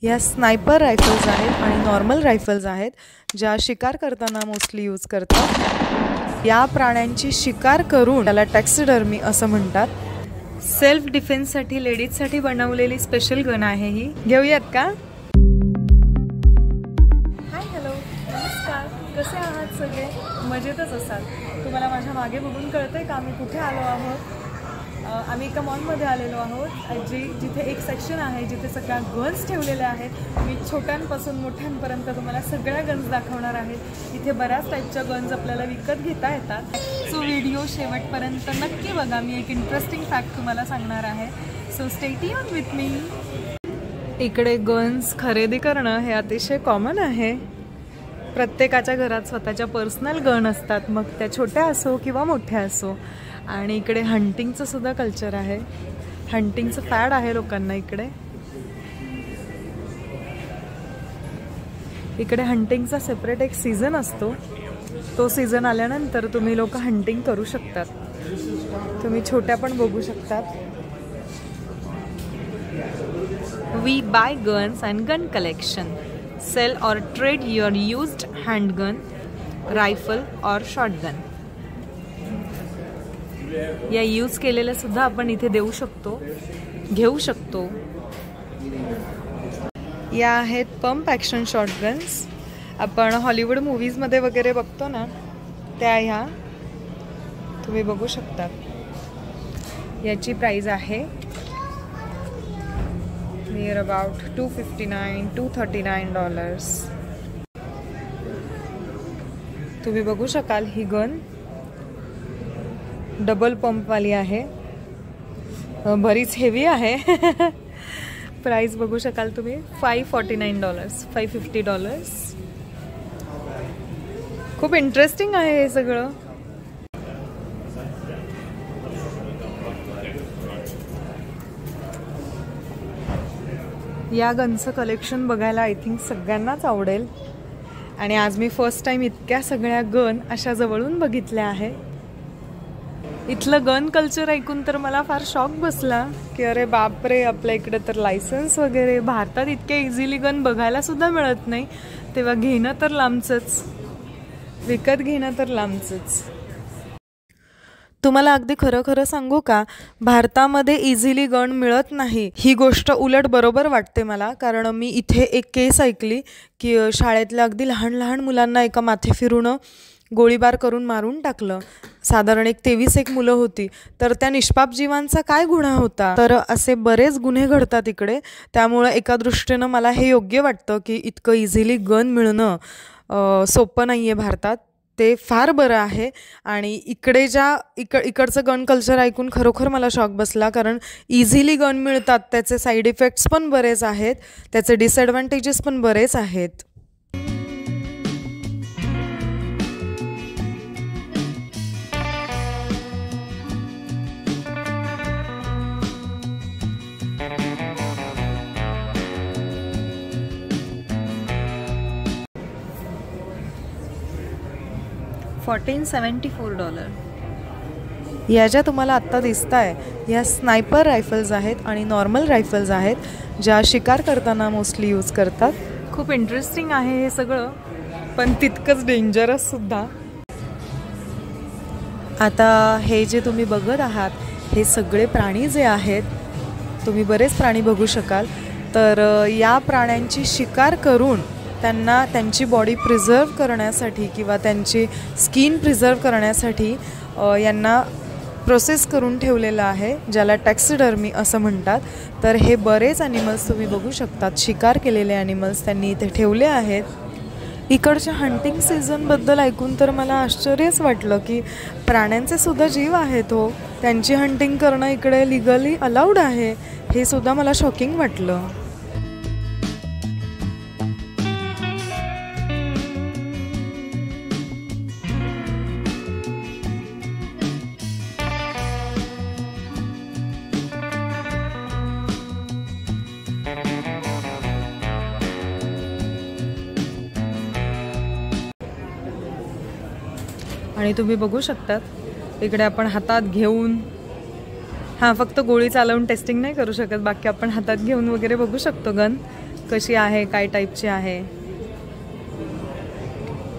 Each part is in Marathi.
या स्नायपर रायफल्स आहेत आणि नॉर्मल रायफल्स आहेत, ज्या शिकार करताना मोस्टली यूज करतात। या प्राण्यांची शिकार करून त्याला टॅक्सिडर्मी असं म्हणतात। सेल्फ डिफेन्ससाठी लेडीजसाठी बनवलेली स्पेशल गन आहे ही। घेऊयात का? हाय, हॅलो, नमस्कार, कसे आहात सगळे? मजेतच असाल। तुम्हाला माझ्या मागे बघून कळतंय का आम्ही कुठे आलो आहोत? आम्ही एका मॉलमध्ये आलेलो आहोत, जिथे एक सेक्शन आहे जिथे सगळ्या गन्स ठेवलेल्या आहेत। मी छोट्यांपासून मोठ्यांपर्यंत तुम्हाला सगळ्या गन्स दाखवणार आहेत। इथे बऱ्याच टाईपच्या गन्स आपल्याला विकत घेता येतात। सो व्हिडिओ शेवटपर्यंत नक्की बघा, मी एक इंटरेस्टिंग फॅक्ट तुम्हाला सांगणार आहे। So stay tune with me. इकडे गन्स खरेदी करणं हे अतिशय कॉमन आहे। प्रत्येकाच्या घरात स्वतःच्या पर्सनल गन असतात, मग त्या छोट्या असो किंवा मोठ्या असो। आणि इकडे हंटिंगचं सुद्धा कल्चर आहे, हंटिंगचं फॅड आहे लोकांना इकडे। इकडे हंटिंगचा सेपरेट एक सीझन असतो, तो सीझन आल्यानंतर तुम्ही लोक हंटिंग करू शकतात। तुम्ही छोट्या पण बघू शकतात। We buy guns and gun collection, sell और trade your used handgun, rifle और शॉटगन। या यूज केलेल्या सुद्धा आपण इथे देऊ शकतो, घेऊ शकतो। या आहेत पंप ॲक्शन शॉटगन्स, आपण हॉलिवूड मूवीजमध्ये वगैरे बघतो ना, त्या ह्या तुम्ही बघू शकता। याची प्राइस आहे नियर अबाउट $239 तुम्ही बघू शकाल। ही गन डबल पंपवाली आहे, बरीच हेवी आहे। प्राइस बघू शकाल तुम्ही, $550 खूप इंटरेस्टिंग आहे हे सगळं। या गनचं कलेक्शन बघायला आय थिंक सगळ्यांनाच आवडेल। आणि आज मी फर्स्ट टाइम इतक्या सगळ्या गन अशा जवळून बघितल्या आहे। इथलं गन कल्चर ऐकून तर मला फार शॉक बसला की अरे बापरे, आपल्या इकडे तर लायसन्स वगैरे, भारतात इतक्या इझिली गन बघायला सुद्धा मिळत नाही, तेव्हा घेणं तर लांबचंच, विकत घेणं तर लांबचंच। तुम्हाला अगदी खरं खरं सांगू का, भारतामध्ये इझिली गन मिळत नाही ही गोष्ट उलट बरोबर वाटते मला। कारण मी इथे एक केस ऐकली की शाळेतल्या अगदी लहान लहान मुलांना एका माथे फिरून गोळीबार करून मारून टाकलं। साधारण 23 मुलं होती, तर त्या निष्पाप जीवांचा काय गुन्हा होता? तर असे बरेच गुन्हे घडतात इकडे। त्यामुळे एका दृष्टीनं मला हे योग्य वाटतं की इतकं इझिली गन मिळणं सोपं नाही आहे भारतात, ते फार बरं आहे। आणि इकडे इकडचं गन कल्चर ऐकून खरोखर मला शॉक बसला, कारण इझिली गन मिळतात, त्याचे साईड इफेक्ट्स पण बरेच आहेत, त्याचे डिसएडव्हान्टेजेस पण बरेच आहेत। $1474 या ज्या तुम्हाला आत्ता दिसत आहे या स्नायपर रायफल्स आहेत आणि नॉर्मल रायफल्स आहेत, ज्या शिकार करताना मोस्टली यूज करतात। खूप इंटरेस्टिंग आहे हे सगळं, पण तितकंच डेंजरस सुद्धा। आता हे जे तुम्ही बघत आहात हे सगळे प्राणी जे आहेत, तुम्ही बरेच प्राणी बघू शकाल, तर या प्राण्यांची शिकार करून त्यांना त्यांची बॉडी प्रिझर्व करण्यासाठी किंवा त्यांची स्किन प्रिझर्व करण्यासाठी यांना प्रोसेस करून ठेवलेलं आहे, ज्याला टॅक्सिडर्मी असं म्हणतात। तर हे बरेच ॲनिमल्स तुम्ही बघू शकतात, शिकार केलेले ॲनिमल्स त्यांनी इथे ठेवले आहेत। इकडच्या हंटिंग सीझनबद्दल ऐकून तर मला आश्चर्यच वाटलं की प्राण्यांचे सुद्धा जीव आहेत हो, त्यांची हंटिंग करणं इकडे लिगली अलाउड आहे, हे सुद्धा मला शॉकिंग वाटलं। आणि तुम्ही बघू शकतात इकडे आपण हातात घेऊन हां फक्त गोळी चालवून टेस्टिंग नाही करू शकत, बाकी आपण हातात घेऊन वगैरे बघू शकतो गन। कशी आहे, काय टाईपची आहे.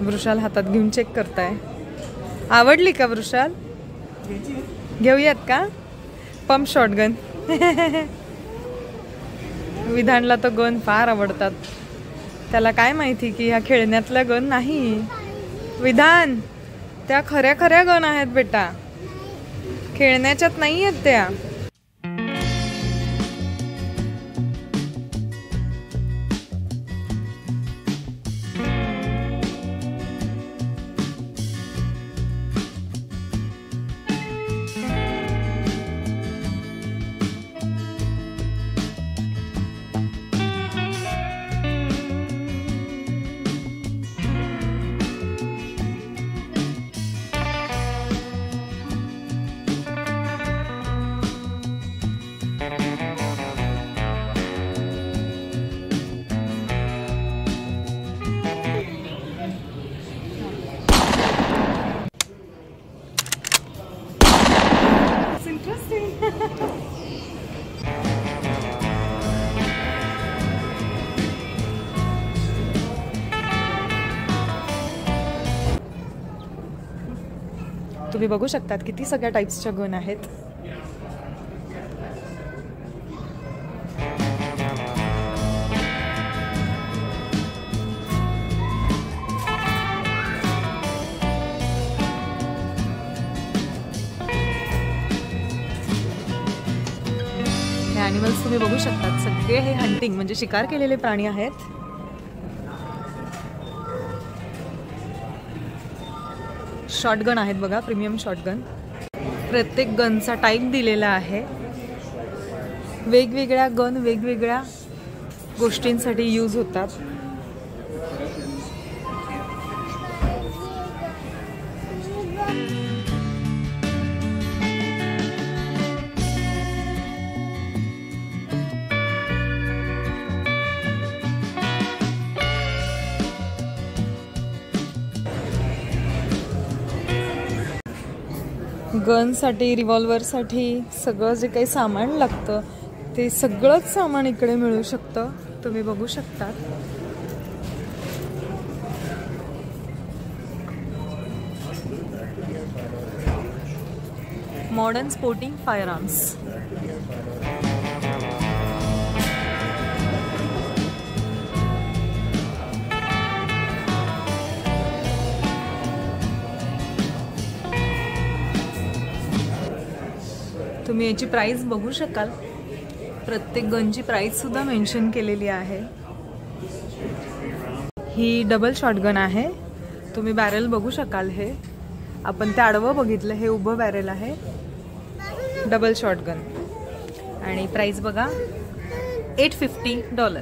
वृषाल हातात घेऊन चेक करताय. आवडली का वृषाल? घेऊयात का? Pump shotgun. विधानला तो गन फार आवडतात. त्याला काय माहिती की ह्या खेळण्यातल्या गन नाही. विधान, त्या खऱ्या खऱ्या गन आहेत बेटा, खेळण्याच्यात नाही आहेत त्या. तुम्ही बघू शकतात किती सगळ्या टाइप्सच्या गन आहेत. हे ॲनिमल्स तुम्ही बघू शकतात, सगळे हे हंटिंग म्हणजे शिकार केलेले प्राणी आहेत. शॉटगन आहेत बघा, प्रीमियम शॉटगन. प्रत्येक गनचा टाईप दिलेला आहे. वेगवेगळ्या गन वेगवेगळ्या गोष्टींसाठी यूज होतात. गनसाठी, रिव्हॉल्वरसाठी सगळं जे काही सामान लागतं ते सगळंच सामान इकडे मिळू शकतं. तुम्ही बघू शकता. Modern sporting fire arms. तुम्ही याची प्राइस बघू शकाल. प्रत्येक गनची प्राइस सुद्धा मेन्शन केलेली आहे. ही डबल शॉटगन आहे. तुम्ही बॅरेल बघू शकाल. हे आपण ते आडवं बघितलं, हे उभं बॅरेल आहे. डबल शॉटगन आणि प्राइस बघा $850.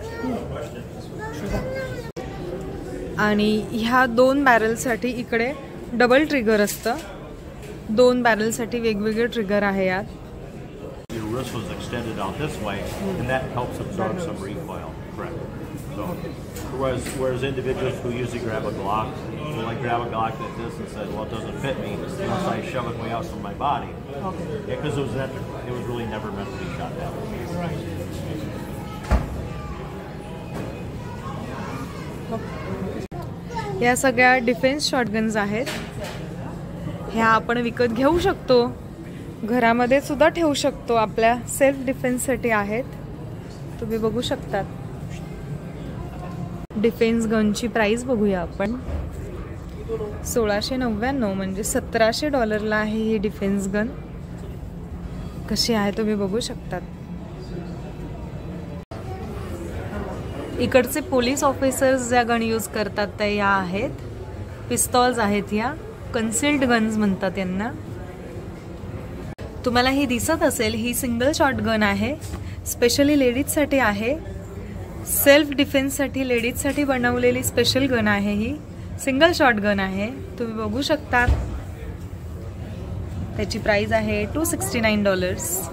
आणि ह्या 2 बॅरेलसाठी इकडे डबल ट्रिगर असतं. 2 बॅरेलसाठी वेगवेगळे ट्रिगर आहे यात. Wrist was extended out this way, and that helps absorb some recoil. Correct. So, whereas individuals who usually grab a Glock, will like grab a Glock like this and say, "Well, it doesn't fit me unless I shove it way out from my body." Okay. Yeah, because it was really never meant to be shot that way. Right. या सगळ्या डिफेन्स शॉटगन्स आहेत. ह्या आपण विकत घेऊ शकतो, घरामध्ये सुद्धा ठेवू शकतो. आपल्या सेल्फ डिफेन्ससाठी आहेत. तुम्ही बघू शकतात. डिफेन्स गनची प्राइस बघूया आपण. $1699 म्हणजे $1700 आहे ही डिफेन्स गन. कशी आहे तुम्ही बघू शकतात. इकडचे पोलीस ऑफिसर्स ज्या गन यूज करतात त्या या आहेत. पिस्तॉल्स आहेत. या कन्सिल्ड गन्स म्हणतात यांना. तुम्हाला ही दिसत असेल, ही सिंगल शॉट गन आहे. स्पेशली लेडीजसाठी आहे. सेल्फ डिफेन्ससाठी लेडीजसाठी बनवलेली स्पेशल गन आहे. ही सिंगल शॉट गन आहे. तुम्ही बघू शकता. त्याची प्राइस आहे $269.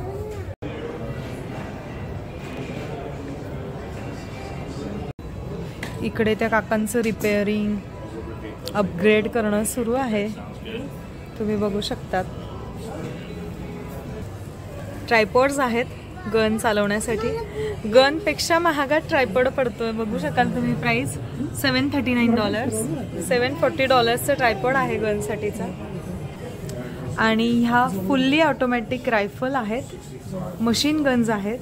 इकडे त्या काकांचं रिपेअरिंग, अपग्रेड करणं सुरू आहे. तुम्ही बघू शकतात. ट्रायपॉड्स आहेत. गन चालवण्यासाठी. गनपेक्षा महागात ट्रायपॉड पडतोय, बघू शकाल तुम्ही. प्राइस $739, $740चा ट्रायपॉड आहे गनसाठीचा. आणि ह्या फुल्ली ऑटोमॅटिक रायफल आहेत, मशीन गन्स आहेत,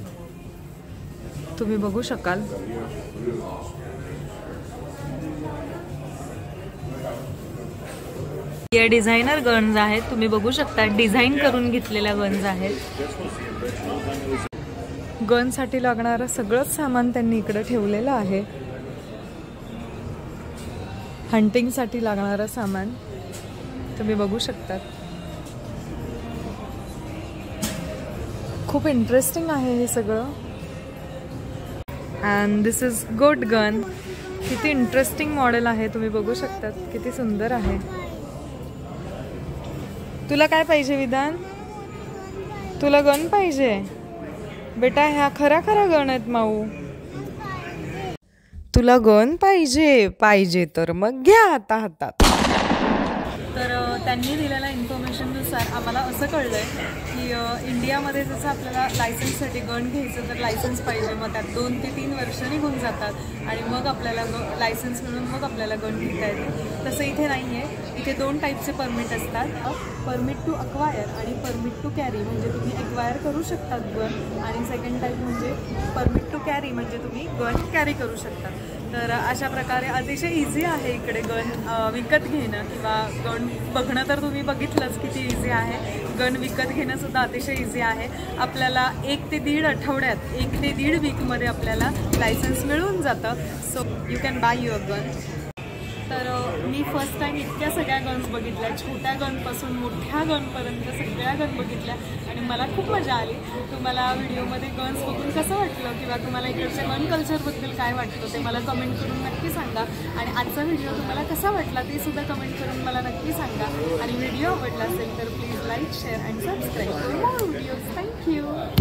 तुम्ही बघू शकाल. या डिझायनर गन्स आहेत, तुम्ही बघू शकता. डिझाईन करून घेतलेल्या गन्स आहेत. गनसाठी लागणारं सगळंच सामान त्यांनी इकडे ठेवलेलं आहे. हंटिंगसाठी लागणारं सामान तुम्ही बघू शकतात. खूप इंटरेस्टिंग आहे हे सगळं. And this is got gun. किती इंटरेस्टिंग मॉडेल आहे, तुम्ही बघू शकतात. किती सुंदर आहे. तुला काय पाहिजे विधान? तुला गन पाहिजे बेटा? ह्या खरा गन आहेत माऊ. तुला गन पाहिजे तर मग घ्या आता हातात. तर त्यांनी दिलेल्या इन्फॉर्मेशननुसार आम्हाला असं कळलंय की इंडियामध्ये जसं आपल्याला लायसन्ससाठी गन घ्यायचं तर लायसन्स पाहिजे, मग त्यात 2 ते 3 वर्ष निघून जातात आणि मग आपल्याला लायसन्स मिळून मग आपल्याला गन घेता येते. तसं इथे नाही आहे. इथे 2 टाईपचे परमिट असतात, परमिट टू अक्वायर आणि परमिट टू कॅरी. म्हणजे तुम्ही एक्वायर करू शकतात गन, आणि सेकंड टाईप म्हणजे परमिट टू कॅरी, म्हणजे तुम्ही गन कॅरी करू शकता. तर अशा प्रकारे अतिशय इझी आहे इकडे गन विकत घेणं किंवा गन बघणं. तर तुम्ही बघितलंच किती इझी आहे. गन विकत घेणं सुद्धा अतिशय इझी आहे. आपल्याला 1 ते 1.5 आठवड्यात, 1 ते 1.5 वीकमध्ये आपल्याला लायसन्स मिळून जातं. So you can by your gun. तर मी फर्स्ट टाईम इतक्या सगळ्या गन्स बघितल्या, छोट्या गनपासून मोठ्या गनपर्यंत सगळ्या गन बघितल्या आणि मला खूप मजा आली. तुम्हाला व्हिडिओमध्ये गन्स बघून कसं वाटलं किंवा तुम्हाला इकडच्या गन कल्चरबद्दल काय वाटतं ते मला कमेंट करून नक्की सांगा. आणि आजचा व्हिडिओ तुम्हाला कसा वाटला ते सुद्धा कमेंट करून मला नक्की सांगा. आणि व्हिडिओ आवडला असेल तर please like, share and subscribe for more videos. Thank you.